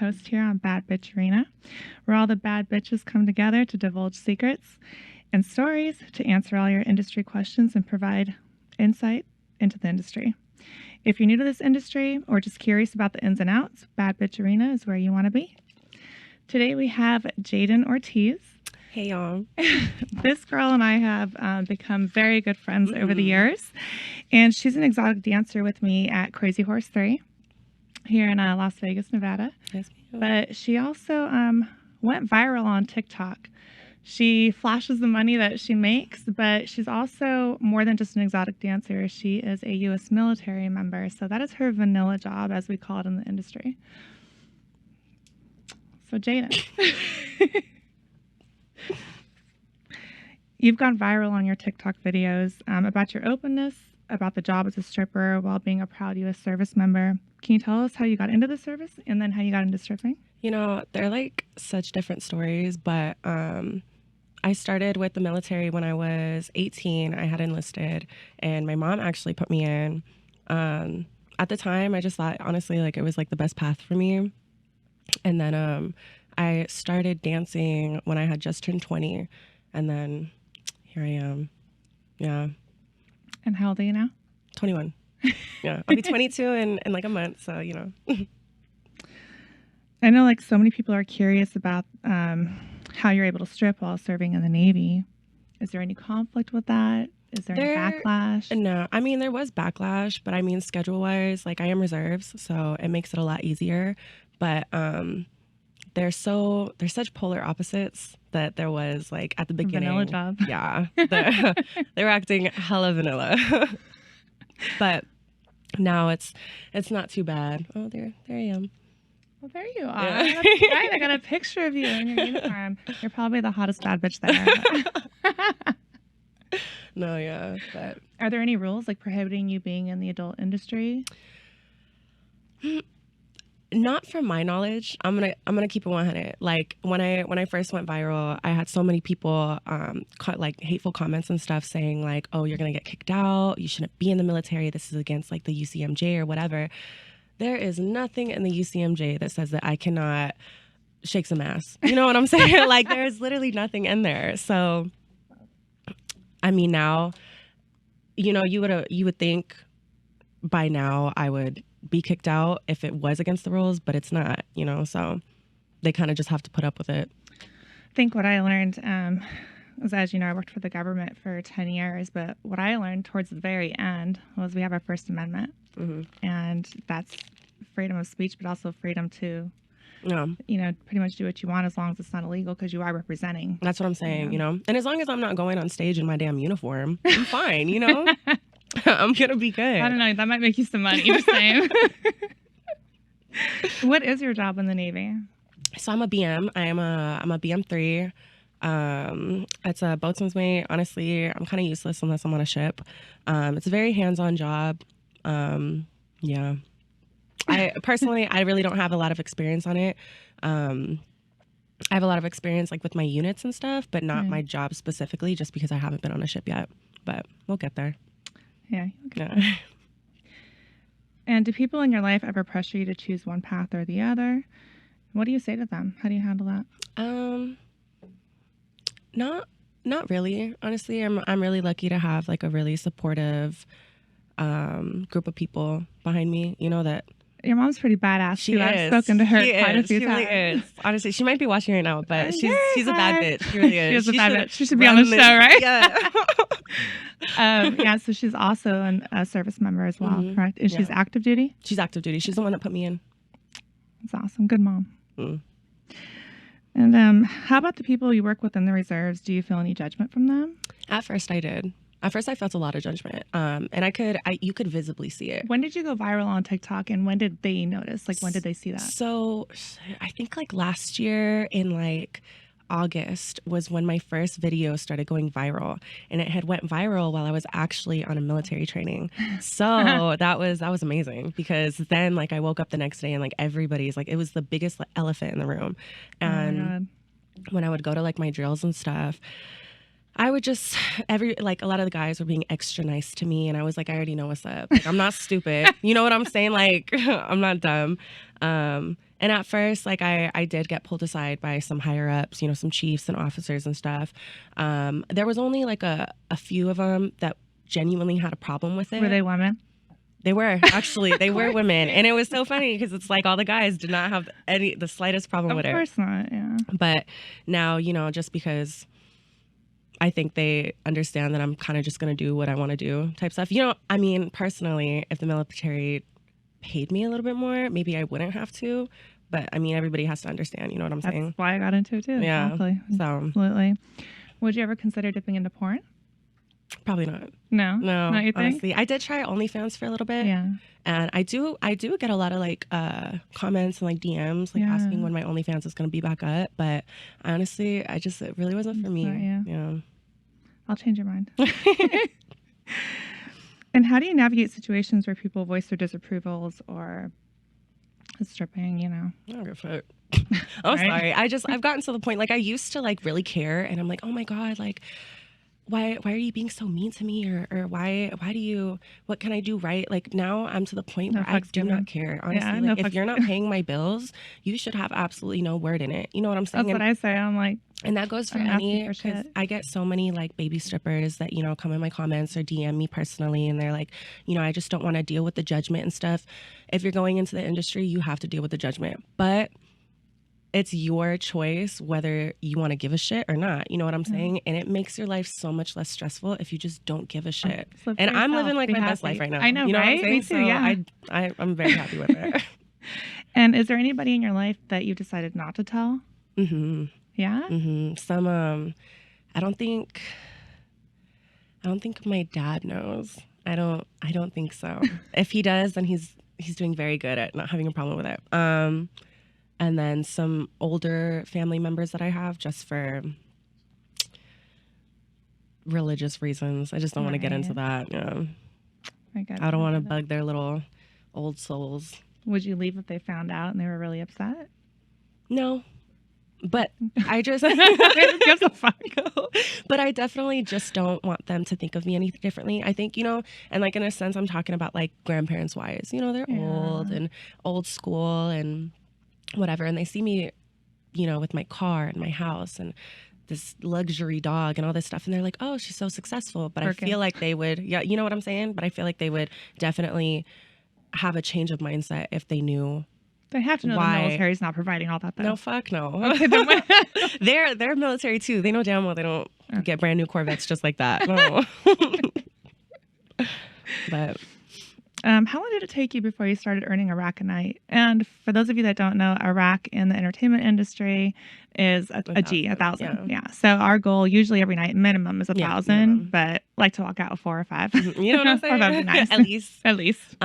host here on Bad Bitch Arena, where all the bad bitches come together to divulge secrets and stories to answer all your industry questions and provide insight into the industry. If you're new to this industry or just curious about the ins and outs, Bad Bitch Arena is where you want to be. Today we have Jadyn Ortiz. Hey, y'all. This girl and I have become very good friends over the years, and she's an exotic dancer with me at Crazy Horse 3 here in Las Vegas, Nevada. Yes, ma'am. But she also went viral on TikTok. She flashes the money that she makes, but she's also more than just an exotic dancer. She is a U.S. military member, so that is her vanilla job, as we call it in the industry. So, Jadyn. You've gone viral on your TikTok videos about your openness, about the job as a stripper while being a proud U.S. service member. Can you tell us how you got into the service and then how you got into stripping? You know, they're like such different stories, but I started with the military when I was 18. I had enlisted, and my mom actually put me in. At the time, I just thought, honestly, like it was like the best path for me. And then I started dancing when I had just turned 20, and then here I am. Yeah. And how old are you now? 21. Yeah. I'll be 22 in like a month. So, you know. I know like so many people are curious about how you're able to strip while serving in the Navy. Is there any conflict with that? Is there any backlash? No. I mean, there was backlash, but I mean, schedule-wise, like I am reserves, so it makes it a lot easier. But they're such polar opposites that there was like at the beginning. Vanilla job. Yeah. They were acting hella vanilla. But now it's not too bad. Oh, there I am. Well, there you are. Yeah. That's right. I got a picture of you in your uniform. You're probably the hottest bad bitch there. No, yeah. But are there any rules like prohibiting you being in the adult industry? Not from my knowledge. I'm gonna keep it 100. Like when I first went viral, I had so many people like hateful comments and stuff saying like, "Oh, you're gonna get kicked out. You shouldn't be in the military. This is against like the UCMJ or whatever." There is nothing in the UCMJ that says that I cannot shake some ass. You know what I'm saying? Like there's literally nothing in there. So, I mean, now, you know, you would think by now I would be kicked out if it was against the rules, but it's not, you know, so they kind of just have to put up with it. I think what I learned was, as you know, I worked for the government for 10 years, but what I learned towards the very end was we have our First Amendment, and that's freedom of speech, but also freedom to, you know, pretty much do what you want as long as it's not illegal because you are representing. That's what I'm saying, you know, and as long as I'm not going on stage in my damn uniform, I'm fine, you know. I'm gonna be good. I don't know. That might make you some money. Just saying. What is your job in the Navy? So I'm a BM. I'm a BM3. It's a boatswain's mate. Honestly, I'm kind of useless unless I'm on a ship. It's a very hands-on job. Yeah. I personally, I really don't have a lot of experience on it. I have a lot of experience like with my units and stuff, but not my job specifically, just because I haven't been on a ship yet. But we'll get there. Yeah. Okay. And do people in your life ever pressure you to choose one path or the other? What do you say to them? How do you handle that? Not really. Honestly, I'm really lucky to have like a really supportive group of people behind me. You know that. Your mom's pretty badass. I've spoken to her quite a few times. She really is. Honestly, she might be watching right now, but she's a bad bitch. She really is. She is a bad bitch. She should be on the show, right? Yeah. Yeah, so she's also a service member as well, correct? And she's active duty? She's active duty. She's the one that put me in. That's awesome. Good mom. And how about the people you work with in the reserves? Do you feel any judgment from them? At first I did. At first I felt a lot of judgment. And you could visibly see it. When did you go viral on TikTok, and when did they notice? Like, when did they see that? So I think like last year in like August was when my first video started going viral, and it had went viral while I was actually on a military training. So that was amazing, because then like I woke up the next day and like everybody's like, it was the biggest like, elephant in the room. And when I would go to like my drills and stuff, I would just, a lot of the guys were being extra nice to me, and I was like, I already know what's up. Like, I'm not stupid. You know what I'm saying? Like, I'm not dumb. And at first, like I did get pulled aside by some higher ups, you know, some chiefs and officers and stuff. There was only like a few of them that genuinely had a problem with it. Were they women? They were actually, they were women. And it was so funny because it's like all the guys did not have the slightest problem with it. Of course not, yeah. But now, you know, just because I think they understand that I'm kind of just going to do what I want to do type stuff. You know, I mean, personally, if the military paid me a little bit more, maybe I wouldn't have to. But I mean, everybody has to understand, you know what I'm saying? That's why I got into it too. Yeah. Exactly. So Absolutely. Would you ever consider dipping into porn? probably not. No. No, Not you think? honestly. I did try OnlyFans for a little bit. Yeah. And I do get a lot of like comments and like DMs like Yeah. asking when my OnlyFans is going to be back up. But honestly, it really wasn't for me. not you. Yeah. I'll change your mind. And how do you navigate situations where people voice their disapprovals or stripping, you know? I don't give a fuck. I'm sorry. I've gotten to the point, like I used to like really care and I'm like, oh my God, like why are you being so mean to me? Or why do you, what can I do right? Like now I'm to the point where I do not care. Honestly, Yeah, like no if you're not paying my bills, you should have absolutely no word in it. You know what I'm saying? That's what I say. I'm like, And that goes for I'm asking any, for because shit. I get so many like baby strippers that, you know, come in my comments or DM me personally. And they're like, you know, I just don't want to deal with the judgment and stuff. If you're going into the industry, you have to deal with the judgment. But it's your choice whether you want to give a shit or not. You know what I'm saying? And it makes your life so much less stressful if you just don't give a shit. live And for I'm yourself. living like Be my best happy. life right now. I know, you know right? what I'm saying? Me too, yeah. So I'm very happy with it. And is there anybody in your life that you decided not to tell? Mm-hmm. Yeah? Mm-hmm. Some, I don't think my dad knows. I don't think so. If he does, then he's doing very good at not having a problem with it. And then some older family members that I have just for religious reasons. I just don't want to get into that. Yeah. I don't want to bug their little old souls. Would you leave if they found out and they were really upset? No. But I just Gives a fuck. But I definitely just don't want them to think of me any differently. I think, you know, and like in a sense I'm talking about like grandparents wise. You know, they're old and old school and whatever, and they see me, you know, with my car and my house and this luxury dog and all this stuff, and they're like, oh, she's so successful. But I feel like they would, yeah, you know what I'm saying? But I feel like they would definitely have a change of mindset if they knew. They have to know why. the military's not providing all that, though. No, fuck no. They're military too. They know damn well they don't get brand new Corvettes just like that. No. But how long did it take you before you started earning a rack a night? And for those of you that don't know, a rack in the entertainment industry is a G, 1,000. Yeah. So our goal usually every night minimum is 1,000, but like to walk out with 4 or 5. You know what I'm saying? That'd be nice. At least. At least.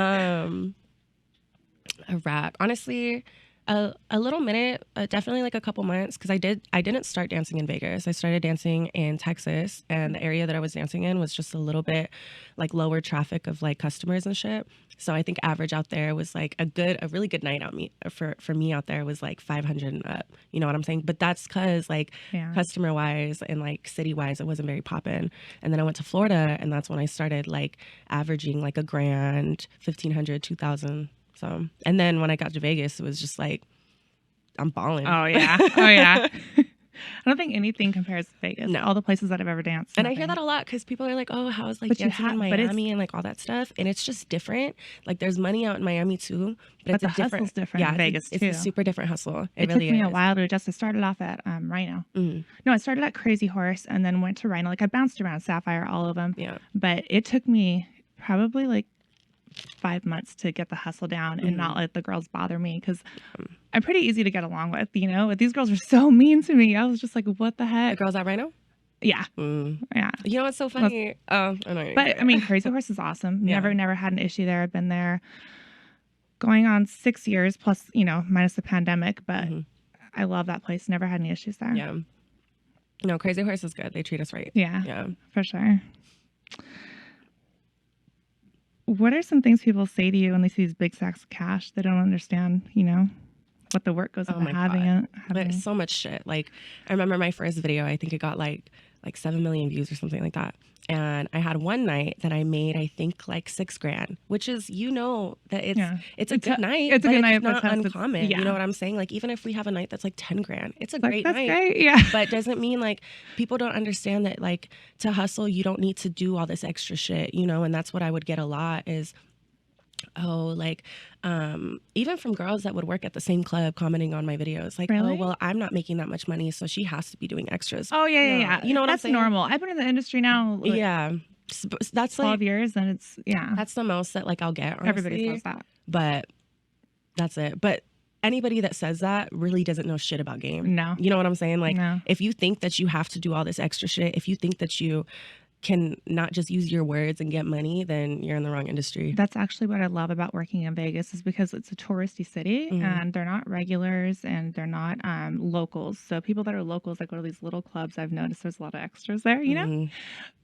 A rack, honestly, a little minute, definitely like a couple months, because I didn't start dancing in Vegas. I started dancing in Texas, and the area that I was dancing in was just a little bit like lower traffic of like customers and shit. So I think average out there was like a really good night out for me out there was like 500 and up. You know what I'm saying? But that's because like customer wise and like city wise, it wasn't very poppin'. And then I went to Florida, and that's when I started like averaging like $1,000, 1,500, 2,000. So, and then when I got to Vegas, it was just like, I'm balling. Oh, yeah. Oh, yeah. I don't think anything compares to Vegas. No. All the places that I've ever danced. And I hear that a lot because people are like, oh, how's like dancing in Miami and like all that stuff. And it's just different. Like there's money out in Miami too. But it's the hustle's different in Vegas too. It's a super different hustle. It really took me a while to adjust. I started off at Rhino. No, I started at Crazy Horse and then went to Rhino. Like I bounced around Sapphire, all of them. Yeah. But it took me probably like 5 months to get the hustle down and not let the girls bother me, because I'm pretty easy to get along with, you know. But these girls were so mean to me. I was just like, what the heck? The girls at Rhino? Yeah. Yeah. You know what's so funny? But I mean, Crazy Horse is awesome. Never had an issue there. I've been there going on 6 years plus, you know, minus the pandemic, but I love that place. Never had any issues there. Yeah. No, Crazy Horse is good. They treat us right. Yeah. For sure. What are some things people say to you when they see these big sacks of cash? They don't understand, you know, what the work goes into having it. But so much shit. Like, I remember my first video, I think it got like like 7 million views or something like that. And I had one night that I made, I think, like $6,000, which is, that it's a good night. It's a good night, it's not but uncommon. You know what I'm saying? Like, even if we have a night that's like 10 grand, it's a great that's night. Great. Yeah. But doesn't mean like people don't understand that like to hustle, you don't need to do all this extra shit, and that's what I would get a lot is, even from girls that would work at the same club commenting on my videos, like, really? oh, well, I'm not making that much money, so she has to be doing extras. Oh, yeah. You know what I'm saying? That's normal. I've been in the industry now. Yeah. That's 12 years, and it's, that's the most that like I'll get, honestly. Everybody says that. But that's it. But anybody that says that really doesn't know shit about game. No. You know what I'm saying? Like, no. If you think that you have to do all this extra shit, if you think that you can not just use your words and get money, then you're in the wrong industry. That's actually what I love about working in Vegas, is because it's a touristy city, and they're not regulars and they're not locals. So people that are locals that go to these little clubs, I've noticed there's a lot of extras there, know?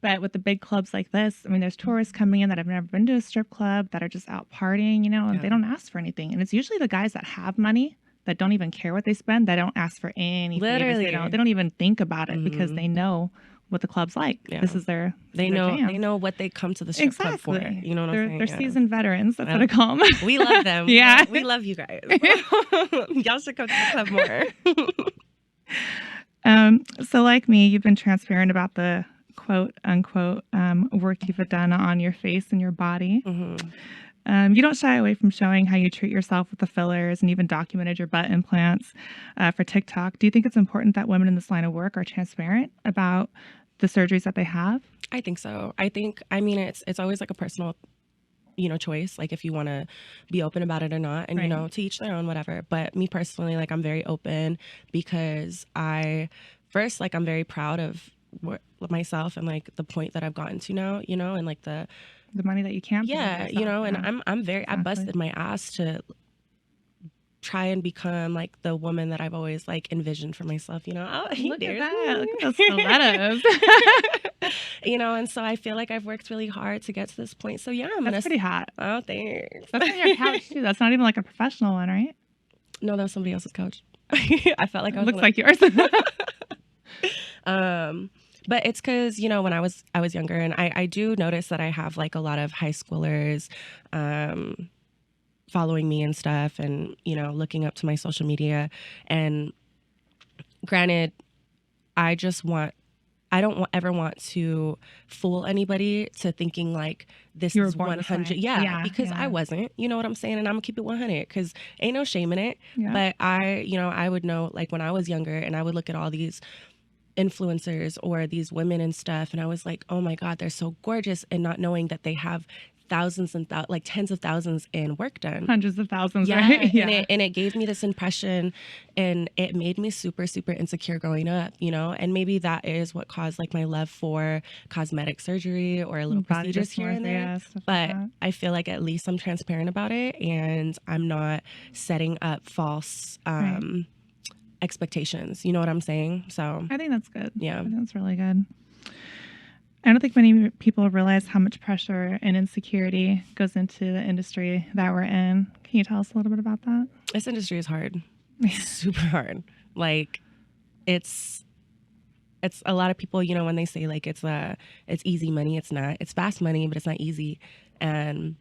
But with the big clubs like this, I mean, there's tourists coming in that have never been to a strip club that are just out partying, and they don't ask for anything. And it's usually the guys that have money that don't even care what they spend, that don't ask for any favors. They don't even think about it because they know what the club's like. This is their jam. They know what they come to the strip club for. You know what I'm saying? They're seasoned veterans. That's what I call them. We love them. Yeah. We love you guys. Y'all should come to the club more. So like me, you've been transparent about the quote unquote work you've done on your face and your body. You don't shy away from showing how you treat yourself with the fillers, and even documented your butt implants for TikTok. Do you think it's important that women in this line of work are transparent about the surgeries that they have? I think so. I mean, it's always like a personal, choice, like if you want to be open about it or not, and, to each their own, whatever. But me personally, like, I'm very open because I'm very proud of myself and like the point that I've gotten to now, and like the money that you can't. Yeah. And I busted my ass to try and become like the woman that I've always like envisioned for myself, Look at that. Look at those stilettos. And so I feel like I've worked really hard to get to this point. So yeah, That's pretty hot. Oh, thanks. That's on your couch too. That's not even like a professional one, right? No, that was somebody else's couch. I felt like I was looks like yours. But it's because, when I was younger, and I do notice that I have like a lot of high schoolers following me and stuff, and, looking up to my social media. And granted, I don't ever want to fool anybody to thinking like this is 100. Yeah, because I wasn't, you know what I'm saying? And I'm gonna keep it 100 because ain't no shame in it. Yeah. But I would know, like, when I was younger and I would look at all these influencers or these women and stuff, and I was like, oh my God, they're so gorgeous, and not knowing that they have thousands and like tens of thousands in work done, hundreds of thousands, yeah, right? Yeah. And it gave me this impression, and it made me super, super insecure growing up, and maybe that is what caused like my love for cosmetic surgery or a little procedures here and there. But I feel like at least I'm transparent about it, and I'm not setting up false expectations. You know what I'm saying? So I think that's good. Yeah. I think that's really good. I don't think many people realize how much pressure and insecurity goes into the industry that we're in. Can you tell us a little bit about that? This industry is hard. Super hard. Like, it's a lot of people, when they say like it's easy money, it's not. It's fast money, but it's not easy. And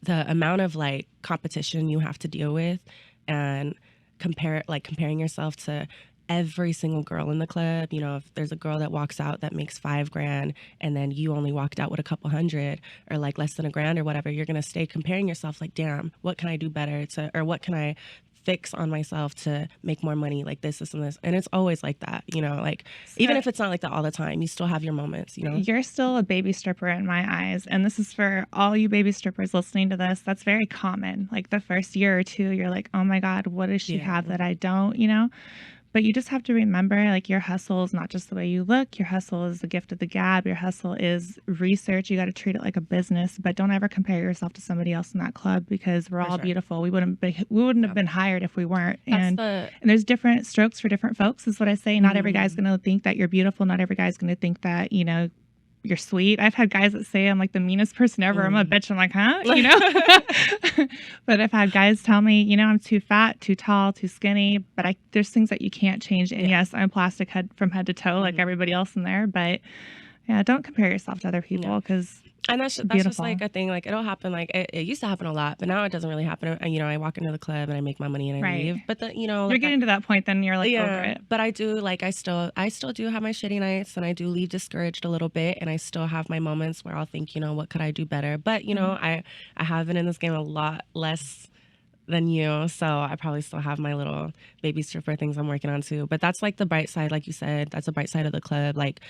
the amount of like competition you have to deal with, and comparing yourself to every single girl in the club. If there's a girl that walks out that makes $5,000 and then you only walked out with a couple hundred or like less than $1,000 or whatever, you're going to stay comparing yourself like, damn, what can I do better or what can I fix on myself to make more money, like this and this. And it's always like that, like, even if it's not like that all the time, you still have your moments, You're still a baby stripper in my eyes. And this is for all you baby strippers listening to this. That's very common. Like the first year or two, you're like, oh my God, what does she have that I don't, But you just have to remember, like, your hustle is not just the way you look. Your hustle is the gift of the gab. Your hustle is research. You got to treat it like a business. But don't ever compare yourself to somebody else in that club, because we're all beautiful. We wouldn't have been hired if we weren't. And there's different strokes for different folks, is what I say. Not every guy's going to think that you're beautiful. Not every guy's going to think that, you're sweet. I've had guys that say I'm like the meanest person ever. I'm a bitch. I'm like, huh? You know? But I've had guys tell me, you know, I'm too fat, too tall, too skinny, but there's things that you can't change. And yes, I'm plastic from head to toe like everybody else in there. But yeah, don't compare yourself to other people because and that's just like a thing. Like it'll happen. Like it used to happen a lot, but now it doesn't really happen. And, you know, I walk into the club and I make my money and I leave. But you know, you're getting to that point, then you're like over it. But I do like I still do have my shitty nights, and I do leave discouraged a little bit, and I still have my moments where I'll think, you know, what could I do better? But you know, I have been in this game a lot less than you, so I probably still have my little baby stripper things I'm working on too. But that's like the bright side, like you said. That's the bright side of the club, like.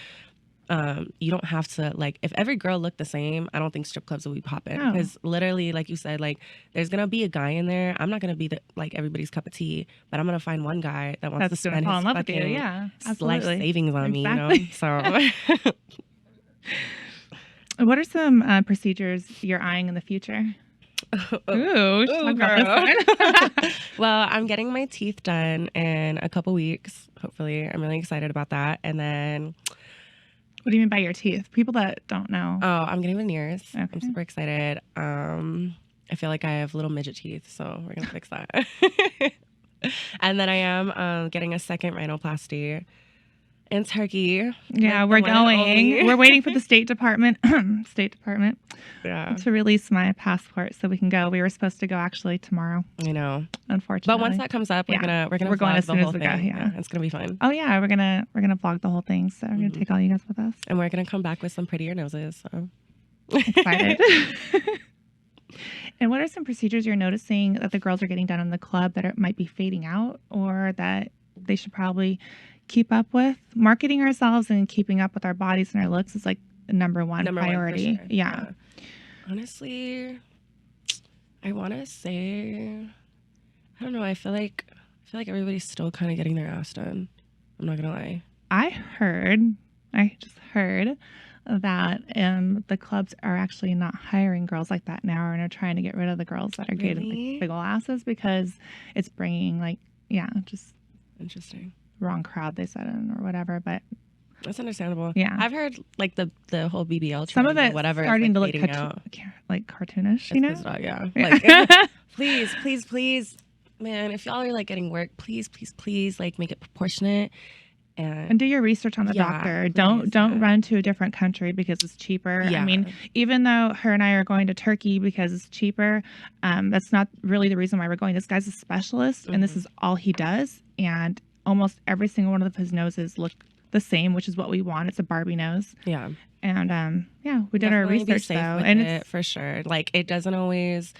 You don't have to, like, if every girl looked the same, I don't think strip clubs would be popping. Because literally, like you said, like, there's going to be a guy in there. I'm not going to be, like, everybody's cup of tea, but I'm going to find one guy that wants to spend his fucking life savings on me, you know? So. What are some procedures you're eyeing in the future? Ooh, Well, I'm getting my teeth done in a couple weeks, hopefully. I'm really excited about that. And then... What do you mean by your teeth? People that don't know. Oh, I'm getting veneers. Okay. I'm super excited. I feel like I have little midget teeth, so we're going to fix that. And then I am getting a second rhinoplasty in Turkey. Yeah, we're going. We're waiting for the State Department to release my passport so we can go. We were supposed to go actually tomorrow. I know. Unfortunately. But once that comes up, we're gonna going as soon as we go. Yeah, it's gonna be fun. Oh yeah, we're gonna vlog the whole thing. So we're gonna take all you guys with us. And we're gonna come back with some prettier noses. So excited. And what are some procedures you're noticing that the girls are getting done in the club that might be fading out, or that they should probably keep up with? Marketing ourselves and keeping up with our bodies and our looks is like the number one priority. Sure. Yeah. Honestly, I want to say, I don't know. I feel like everybody's still kind of getting their ass done. I'm not gonna lie. I just heard that the clubs are actually not hiring girls like that now, and are trying to get rid of the girls that are getting like, big ol' asses because it's bringing just interesting. Wrong crowd they said in or whatever, but that's understandable. Yeah, I've heard like the whole BBL some of it whatever starting like, to look like cartoonish, you know? Yeah. Like, please, man, if y'all are like getting work, please, like make it proportionate. And do your research on the doctor. Don't run to a different country because it's cheaper. I mean, even though her and I are going to Turkey because it's cheaper, that's not really the reason why we're going. This guy's a specialist, and this is all he does. And almost every single one of his noses look the same, which is what we want. It's a Barbie nose. Yeah. And we did our research though, and it's for sure. Like it doesn't always.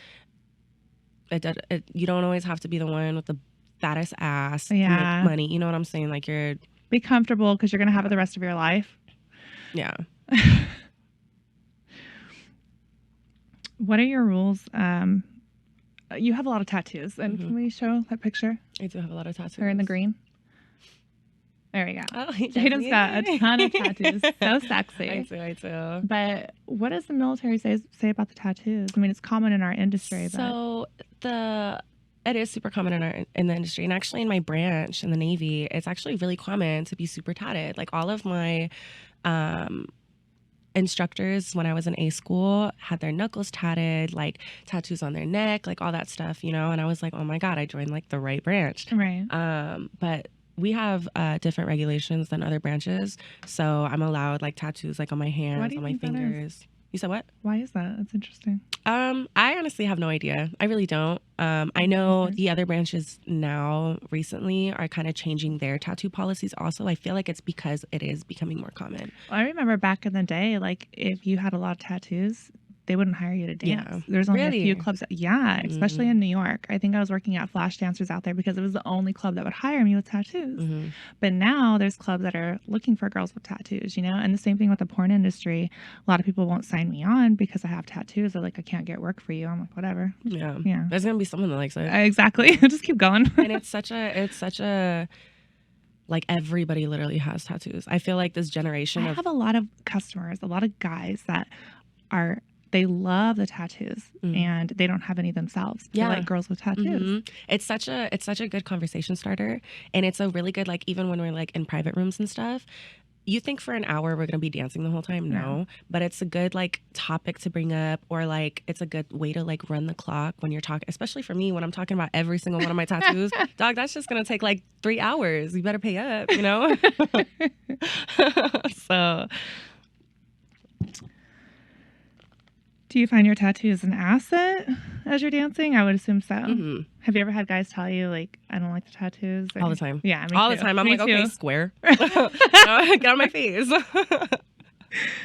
You don't always have to be the one with the fattest ass to make money. You know what I'm saying? Like be comfortable because you're gonna have it the rest of your life. Yeah. What are your rules? You have a lot of tattoos, and can we show that picture? I do have a lot of tattoos. Her in the green. There we go. Oh, Jadyn's got a ton of tattoos. So sexy. I do. But what does the military say about the tattoos? I mean, it's common in our industry. So it is super common in the industry, and actually in my branch in the Navy, it's actually really common to be super tatted. Like all of my instructors when I was in A school had their knuckles tatted, like tattoos on their neck, like all that stuff, you know. And I was like, oh my god, I joined like the right branch. Right. But we have different regulations than other branches, so I'm allowed like tattoos like on my hands, on my fingers. You said what? Why is that? That's interesting. I honestly have no idea. I really don't. I know the other branches now recently are kind of changing their tattoo policies also. I feel like it's because it is becoming more common. Well, I remember back in the day, like if you had a lot of tattoos, they wouldn't hire you to dance. Yeah. There's only a few clubs. Especially in New York. I think I was working at Flash Dancers out there because it was the only club that would hire me with tattoos. But now there's clubs that are looking for girls with tattoos, you know? And the same thing with the porn industry. A lot of people won't sign me on because I have tattoos. They're like, I can't get work for you. I'm like, whatever. Yeah. There's going to be someone that likes it. Exactly. Just keep going. And it's such a like everybody literally has tattoos. I feel like this generation I have a lot of customers, a lot of guys that they love the tattoos and they don't have any themselves. They like girls with tattoos. It's such a good conversation starter, and it's a really good, like, even when we're like in private rooms and stuff, you think for an hour we're gonna be dancing the whole time? No. But it's a good like topic to bring up, or like it's a good way to like run the clock when you're talking, especially for me when I'm talking about every single one of my tattoos. Dog, that's just gonna take like 3 hours. You better pay up, you know? So do you find your tattoos an asset as you're dancing? I would assume so. mm-hmm. Have you ever had guys tell you, like, I don't like the tattoos? Or... all the time. Yeah, me all too. the time. I'm me like, too. okay, square. Get on my face.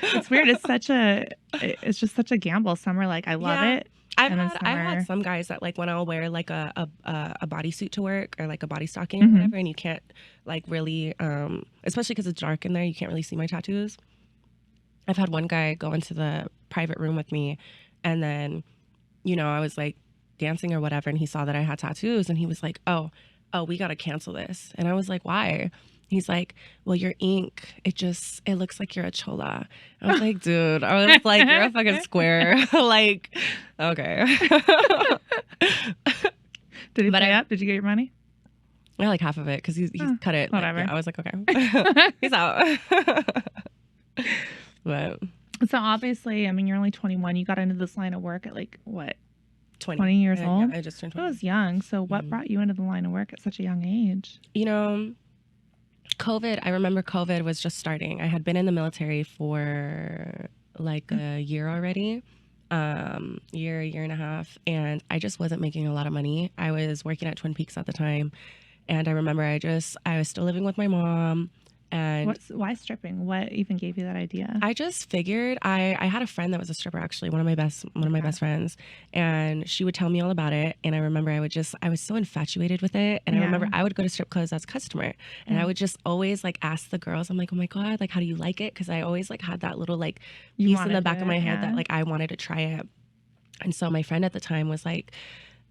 It's weird. It's just such a gamble. Some are like, I love it. I've had some guys that like when I'll wear like a bodysuit to work or like a body stocking or whatever, and you can't like really, especially because it's dark in there, you can't really see my tattoos. I've had one guy go into the private room with me, and then, you know, I was like dancing or whatever, and he saw that I had tattoos, and he was like, oh, we got to cancel this. And I was like, why? He's like, well, your ink, it looks like you're a chola. I was like, dude, I was like, you're a fucking square. Like, okay. Did he pay up? Did you get your money? I like half of it because he's cut it. Whatever. Like, yeah, I was like, okay. He's out. But so obviously, I mean, you're only 21. You got into this line of work at like what? 20 years old? Yeah, I just turned 20. That was young. So what brought you into the line of work at such a young age? You know, COVID, I remember COVID was just starting. I had been in the military for like a year already, year and a half, and I just wasn't making a lot of money. I was working at Twin Peaks at the time, and I remember I was still living with my mom. And why stripping? What even gave you that idea? I just figured I had a friend that was a stripper, actually, one of my best friends, and she would tell me all about it. And I remember I was so infatuated with it. And I remember I would go to strip clubs as a customer, and I would just always like ask the girls, I'm like, oh my God, like, how do you like it? Because I always like had that little like piece in the back of my head that like I wanted to try it. And so my friend at the time was like,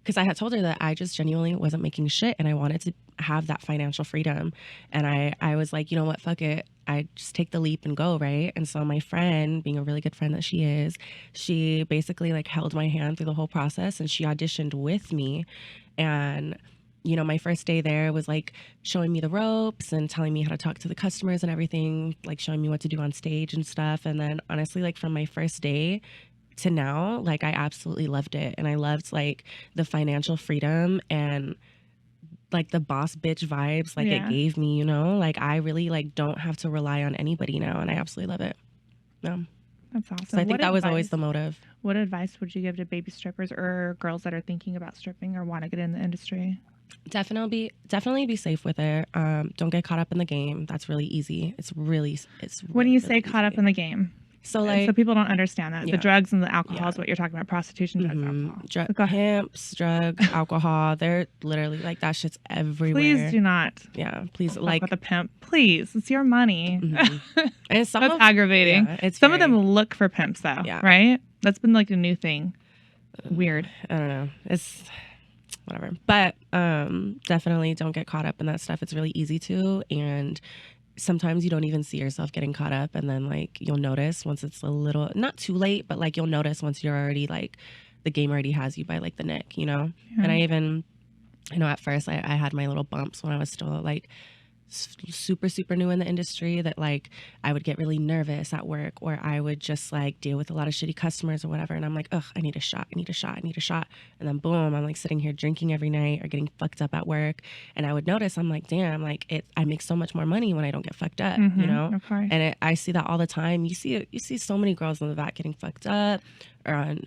because I had told her that I just genuinely wasn't making shit and I wanted to have that financial freedom. And I was like, you know what, fuck it. I just take the leap and go, right? And so my friend, being a really good friend that she is, she basically like held my hand through the whole process, and she auditioned with me. And, you know, my first day there was like showing me the ropes and telling me how to talk to the customers and everything, like showing me what to do on stage and stuff. And then honestly, like from my first day to now, like I absolutely loved it. And I loved like the financial freedom and like the boss bitch vibes like it gave me, you know, like I really like don't have to rely on anybody now, and I absolutely love it. Yeah. That's awesome. So I think that was always the motive. What advice would you give to baby strippers or girls that are thinking about stripping or want to get in the industry? Definitely be safe with it. Don't get caught up in the game. That's really easy. It's really when you say caught up in the game, so like, so people don't understand that the drugs and the alcohol is what you're talking about. Prostitution, drugs, alcohol. Pimps, drugs, alcohol. They're literally like that shit's everywhere. Please do not. Yeah, please like with a pimp. Please, it's your money. And some that's aggravating. Yeah, some of them look for pimps though. Yeah. Right. That's been like a new thing. Weird. I don't know. It's whatever. But definitely don't get caught up in that stuff. It's really easy to, and sometimes you don't even see yourself getting caught up, and then like you'll notice once it's a little not too late, but like you'll notice once you're already like the game already has you by like the neck, you know. And I know at first I had my little bumps when I was still like super new in the industry, that like I would get really nervous at work, or I would just like deal with a lot of shitty customers or whatever, and I'm like, ugh, I need a shot, and then boom, I'm like sitting here drinking every night or getting fucked up at work. And I would notice, I'm like, damn, like I make so much more money when I don't get fucked up, you know. And I see that all the time. You see so many girls in the back getting fucked up, or on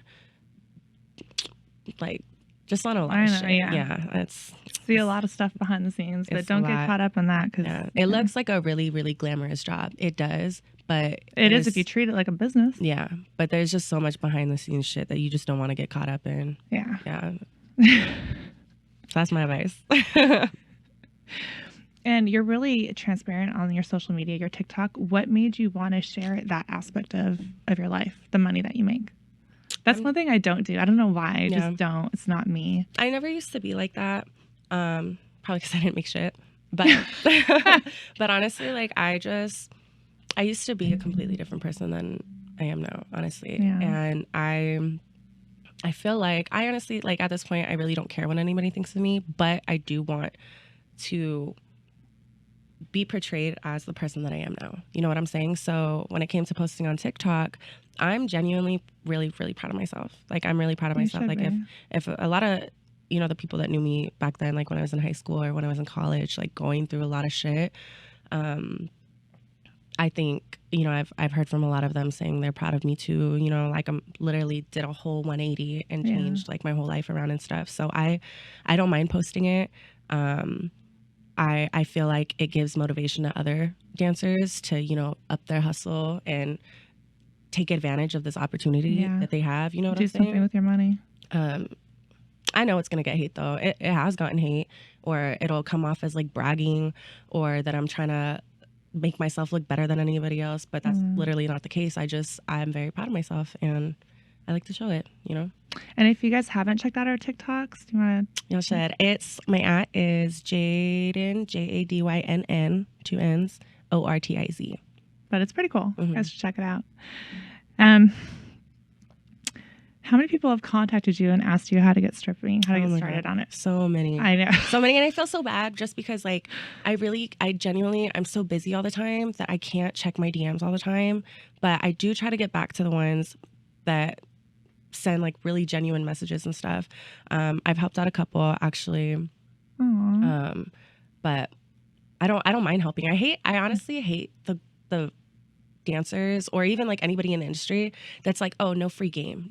like just on a lot of shit. Yeah, it's see a lot of stuff behind the scenes, but don't get caught up in that, because it looks like a really, really glamorous job. It does, but it is if you treat it like a business. Yeah, but there's just so much behind the scenes shit that you just don't want to get caught up in. Yeah. So that's my advice. And you're really transparent on your social media, your TikTok. What made you want to share that aspect of your life, the money that you make? That's one thing I don't do. I don't know why. I just don't. It's not me. I never used to be like that. Probably because I didn't make shit. But but honestly, like I used to be a completely different person than I am now, honestly. And I feel like I honestly, like at this point, I really don't care what anybody thinks of me, but I do want to be portrayed as the person that I am now. You know what I'm saying? So when it came to posting on TikTok, I'm genuinely really, really proud of myself. Like, I'm really proud of myself. Like, if a lot of, you know, the people that knew me back then, like when I was in high school or when I was in college, like going through a lot of shit, I think, you know, I've heard from a lot of them saying they're proud of me too. You know, like I'm literally did a whole 180 and changed like my whole life around and stuff. So I don't mind posting it. I feel like it gives motivation to other dancers to, you know, up their hustle and take advantage of this opportunity that they have. You know what I'm saying? Do something with your money. I know it's going to get hate though. It has gotten hate, or it'll come off as like bragging, or that I'm trying to make myself look better than anybody else. But that's literally not the case. I'm very proud of myself and I like to show it, you know? And if you guys haven't checked out our TikToks, do you want to? Y'all should. My @ is Jadyn, Jadynn, 2 N's, Ortiz. But it's pretty cool. You guys should check it out. How many people have contacted you and asked you how to get stripping, how to get started on it? So many. I know. So many. And I feel so bad just because, like, I genuinely, I'm so busy all the time that I can't check my DMs all the time. But I do try to get back to the ones that send, like, really genuine messages and stuff. I've helped out a couple, actually. But I don't mind helping. I honestly hate the dancers or even like anybody in the industry that's like, oh, no free game.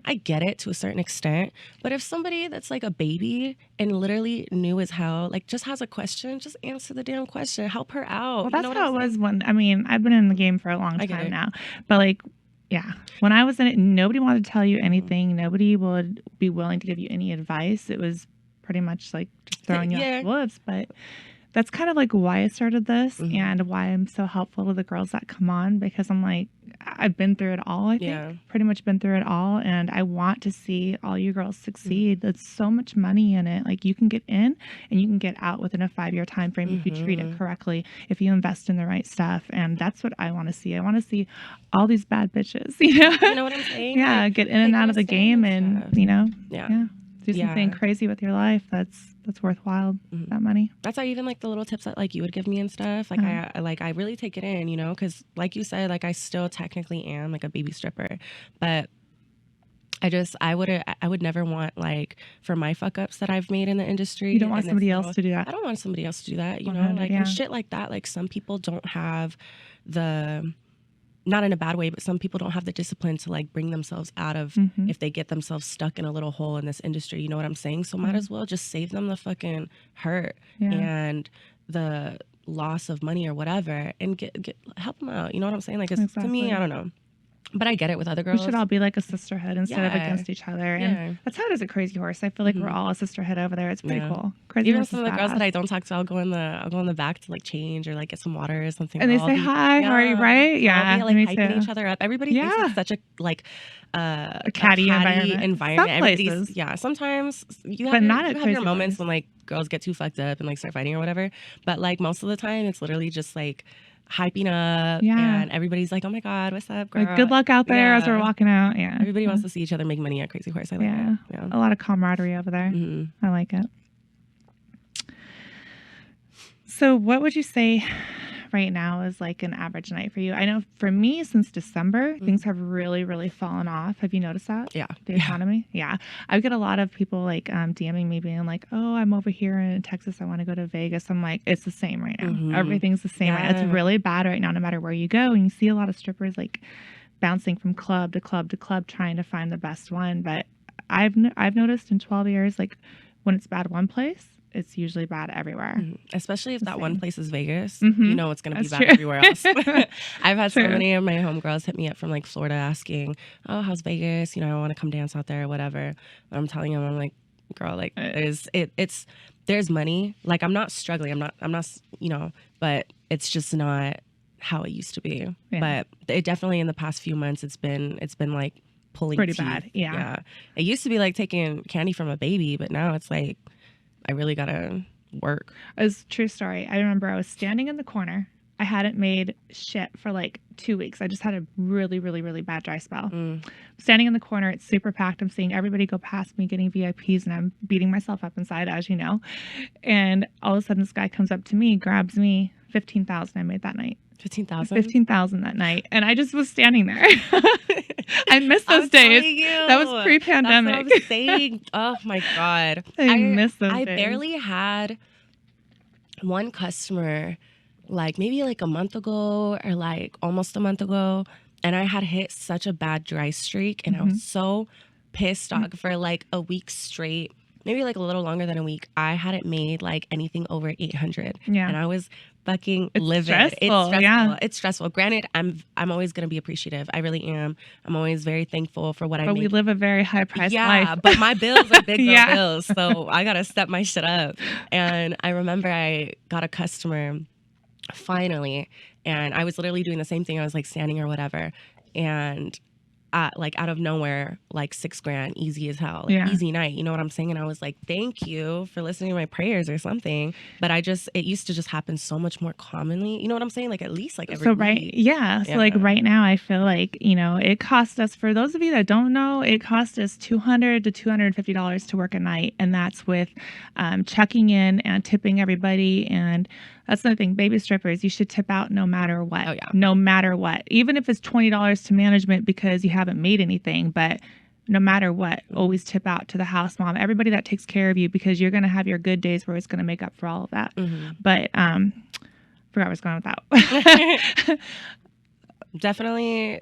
I get it to a certain extent, but if somebody that's like a baby and literally new as hell, like just has a question, just answer the damn question, help her out. Well, that's how it was when, I mean, I've been in the game for a long time now, but like, yeah, when I was in it, nobody wanted to tell you anything. Nobody would be willing to give you any advice. It was pretty much like just throwing you off the woods, but that's kind of like why I started this and why I'm so helpful to the girls that come on, because I'm like, I've been through it all, I think. Pretty much been through it all. And I want to see all you girls succeed. There's so much money in it. Like, you can get in and you can get out within a 5-year time frame if you treat it correctly, if you invest in the right stuff. And that's what I want to see. I want to see all these bad bitches, you know? You know what I'm saying? Yeah, like, get in and out of the game and, you know, do Yeah. something crazy with your life that's worthwhile, that money. That's why even like the little tips that like you would give me and stuff, like I really take it in, you know, because like you said, like I still technically am like a baby stripper, but I would never want, like, for my fuck ups that I've made in the industry. You don't want somebody else to do that. I don't want somebody else to do that, you know, like and shit like that. Like, some people don't have not in a bad way, but some people don't have the discipline to like bring themselves out of if they get themselves stuck in a little hole in this industry. You know what I'm saying? So might as well just save them the fucking hurt and the loss of money or whatever, and help them out. You know what I'm saying? Like, to me, I don't know. But I get it with other girls. We should all be like a sisterhood instead of against each other. And that's how it is at Crazy Horse. I feel like we're all a sisterhood over there. It's pretty cool. Crazy Even Horse some of the girls that I don't talk to, I'll go in the back to like change or like get some water or something. And they say hi, how are you, right? Yeah. I'll be like hyping each other up. Everybody thinks it's such a like a catty environment. Some places. Sometimes you have your moments when like girls get too fucked up and like start fighting or whatever. But like most of the time it's literally just like hyping up and everybody's like, oh my god, what's up, girl? Like, good luck out there as we're walking out. Everybody wants to see each other make money at Crazy Horse. I like it. A lot of camaraderie over there. I like it. So what would you say right now is like an average night for you? I know for me, since December, things have really, really fallen off. Have you noticed that? The economy? I get a lot of people like DMing me being like, oh, I'm over here in Texas, I want to go to Vegas. I'm like, it's the same right now. Everything's the same. It's really bad right now, no matter where you go. And you see a lot of strippers like bouncing from club to club to club trying to find the best one. But I've noticed in 12 years, like, when it's bad one place, it's usually bad everywhere. Especially if that one place is Vegas, you know it's going to be bad everywhere else. I've had so many of my homegirls hit me up from like Florida asking, oh, how's Vegas? You know, I want to come dance out there or whatever. And I'm telling them, I'm like, girl, like there's money. Like, I'm not struggling. I'm not, you know, but it's just not how it used to be. But it definitely in the past few months, it's been like pulling pretty teeth. Bad. It used to be like taking candy from a baby, but now it's like, I really gotta work. It was a true story. I remember I was standing in the corner I hadn't made shit for like 2 weeks. I just had a really, really, really bad dry spell. Standing in the corner, it's super packed. I'm seeing everybody go past me getting VIPs, and I'm beating myself up inside, as you know. And all of a sudden, this guy comes up to me, grabs me, 15,000 I made that night. 15,000? 15,000 that night. And I just was standing there. I miss those days. That was pre-pandemic. That's what I'm saying. Oh my God. I miss those days. I days. barely had one customer like maybe like a month ago or like almost a month ago. And I had hit such a bad dry streak, and I was so pissed off for like a week straight, maybe like a little longer than a week. I hadn't made like anything over 800. Yeah. And I was fucking livid. Stressful, It's stressful. Yeah. It's stressful. Granted, I'm always gonna be appreciative. I really am. I'm always very thankful for what I make. But we live a very high priced life. Yeah, but my bills are big girl bills, so I gotta step my shit up. And I remember I got a customer finally, and I was literally doing the same thing. I was like standing or whatever, and like out of nowhere, like $6,000, easy as hell, like easy night. You know what I'm saying? And I was like, thank you for listening to my prayers or something. But it used to just happen so much more commonly. You know what I'm saying? Like at least like every week. So like right now, I feel like, you know, it cost us, for those of you that don't know, it cost us $200 to $250 to work a night. And that's with checking in and tipping everybody. And that's another thing. Baby strippers, you should tip out no matter what. Oh, yeah. No matter what. Even if it's $20 to management because you haven't made anything. But no matter what, always tip out to the house mom. Everybody that takes care of you, because you're going to have your good days where it's going to make up for all of that. But forgot where I was going with that. Definitely.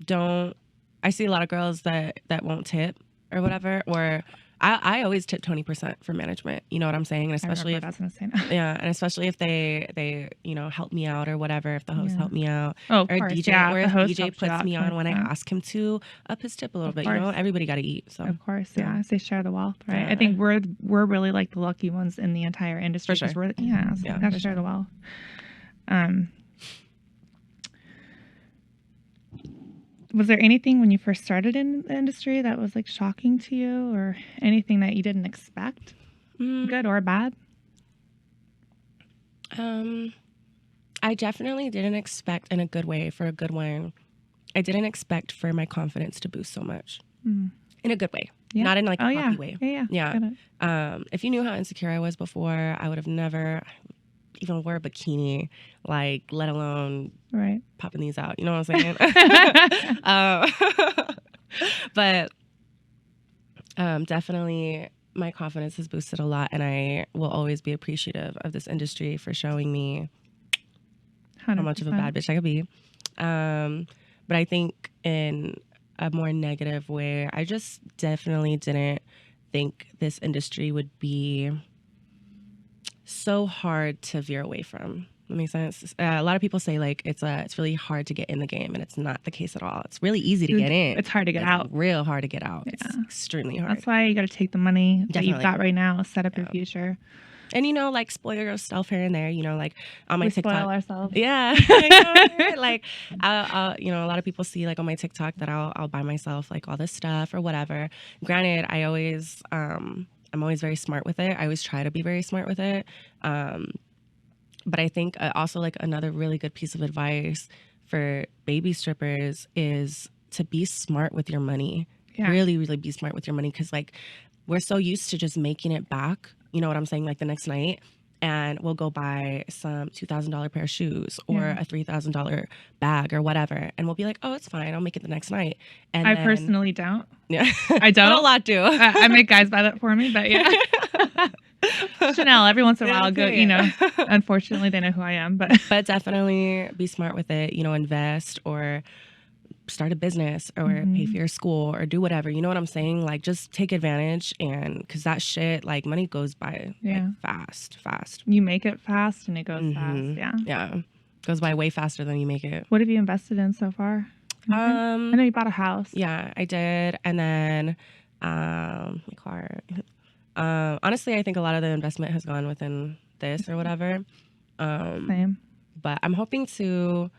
Don't. I see a lot of girls that won't tip or whatever, or I always tip 20% for management. You know what I'm saying? And especially if and especially if they you know help me out or whatever. If the host help me out, or DJ, or if DJ puts me on when I ask him to up his tip a little bit. You know, everybody got to eat. So of course, I say share the wealth, right? Yeah. I think we're really like the lucky ones in the entire industry. For sure. We got to share the wealth. Was there anything when you first started in the industry that was like shocking to you, or anything that you didn't expect, good or bad? I definitely didn't expect, in a good way, for a good one. I didn't expect for my confidence to boost so much, in a good way, not in like a cocky way. Yeah. If you knew how insecure I was before, I would have never even wear a bikini, like, let alone popping these out. You know what I'm saying? But definitely my confidence has boosted a lot, and I will always be appreciative of this industry for showing me 100%. How much of a bad bitch I could be. But I think in a more negative way, I just definitely didn't think this industry would be so hard to veer away from. That makes sense. A lot of people say like it's really hard to get in the game, and it's not the case at all. It's really easy to get in. It's hard to get out. Real hard to get out. Yeah. It's extremely hard. That's why you got to take the money that you've got right now, set up your future. And, you know, like, spoil yourself here and there, you know, like, on my TikTok. Spoil ourselves. Yeah. Like, I'll, you know, a lot of people see, like, on my TikTok that I'll buy myself, like, all this stuff or whatever. Granted, I'm always very smart with it. I always try to be very smart with it. But I think also, like, another really good piece of advice for baby strippers is to be smart with your money. Yeah. Really, really be smart with your money. Because, like, we're so used to just making it back. You know what I'm saying? Like the next night, and we'll go buy some $2,000 pair of shoes or a $3,000 bag or whatever, and we'll be like, "Oh, it's fine. I'll make it the next night." And I personally don't. Yeah, I don't. But a lot do. I make guys buy that for me, but yeah. Chanel every once in a while. I'll go. You know, unfortunately, they know who I am, but definitely be smart with it. You know, invest or start a business or pay for your school or do whatever. You know what I'm saying? Like, just take advantage, and because that shit, like, money goes by like, fast. You make it fast and it goes fast. Yeah, goes by way faster than you make it. What have you invested in so far? I know you bought a house. Yeah, I did. And then my car. Honestly, I think a lot of the investment has gone within this or whatever. Same. But I'm hoping to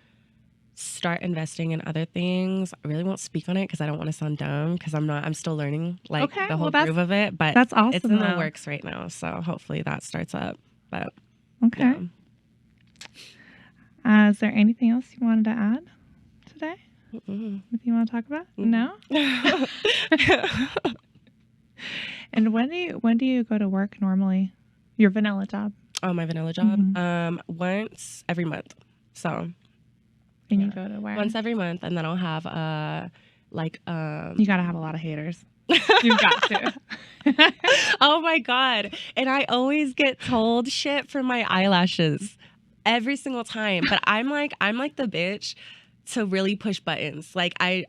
start investing in other things. I really won't speak on it because I don't want to sound dumb, because I'm still learning like the whole groove of it. But that's awesome. It's in the works right now, so hopefully that starts up. But Is there anything else you wanted to add today? Anything you want to talk about? No? And when do you go to work normally? Your vanilla job? Oh, my vanilla job? Once every month. So. And you go to where? Once every month, and then I'll have You gotta have a lot of haters. You've got to. Oh my God. And I always get told shit for my eyelashes every single time. But I'm like the bitch to really push buttons. Like I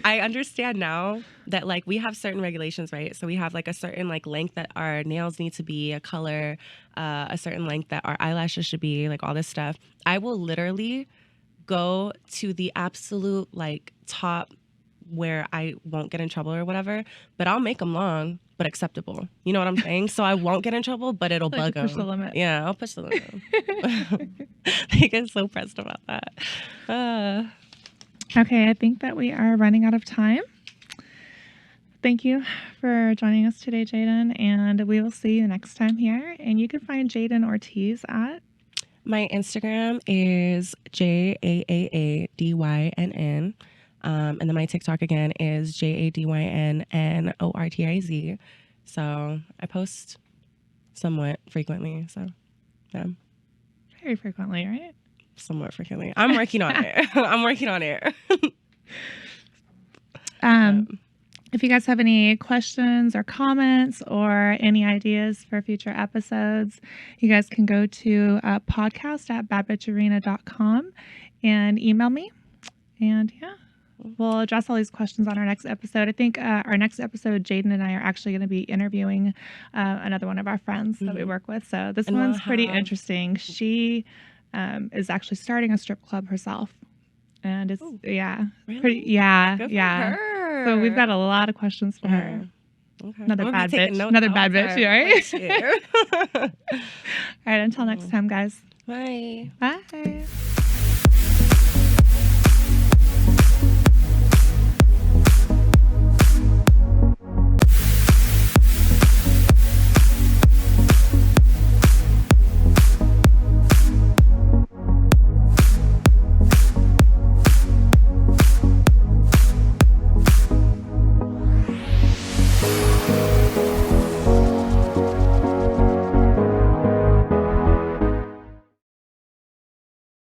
understand now that like we have certain regulations, right? So we have like a certain like length that our nails need to be, a color, a certain length that our eyelashes should be, like all this stuff. I will literally go to the absolute like top where I won't get in trouble or whatever, but I'll make them long but acceptable. You know what I'm saying? So I won't get in trouble, but it'll bug them. Push the limit. Yeah, I'll push the limit. They get so pressed about that. Okay, I think that we are running out of time. Thank you for joining us today, Jadyn, and we will see you next time here. And you can find Jadyn Ortiz at... My Instagram is JAAADYNN. And then my TikTok again is JADYNNORTIZ. So I post somewhat frequently. So yeah. Very frequently, right? Somewhat frequently. I'm working on it. I'm working on it. If you guys have any questions or comments or any ideas for future episodes, you guys can go to podcast@badbitcharena.com and email me. And yeah, we'll address all these questions on our next episode. I think our next episode, Jadyn and I are actually going to be interviewing another one of our friends that we work with. So this one's pretty interesting. She is actually starting a strip club herself. And it's, really? pretty, yeah, Good for yeah. her. So we've got a lot of questions for her. Okay. Another bad bitch, right? All right, until next time, guys. Bye. Bye.